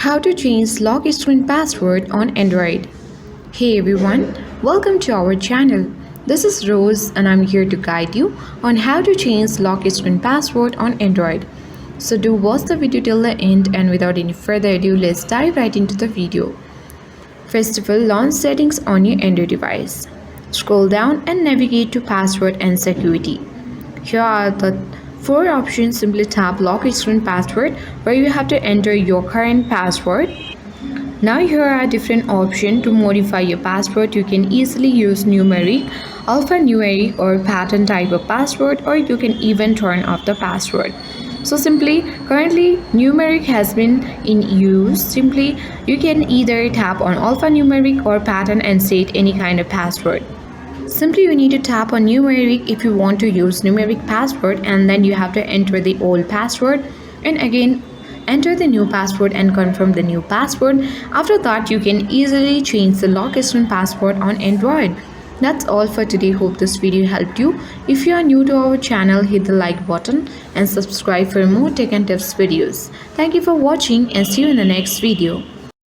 How to change lock screen password on Android. Hey everyone, welcome to our channel. This is Rose and I'm here to guide you on how to change lock screen password on Android. So do watch the video till the end, and without any further ado, let's dive right into the video. First of all, launch settings on your Android device. Scroll down and navigate to password and security. Here are the four options. Simply tap lock screen password, where you have to enter your current password. Now here are different options to modify your password. You can easily use numeric, alphanumeric or pattern type of password, or you can even turn off the password. So currently numeric has been in use. Simply you can either tap on alphanumeric or pattern and set any kind of password. Simply you need to tap on numeric if you want to use numeric password, and then you have to enter the old password and again enter the new password and confirm the new password. After that, you can easily change the lock screen password on Android. That's all for today. Hope this video helped you. If you are new to our channel, hit the like button and subscribe for more tech and tips videos. Thank you for watching and see you in the next video.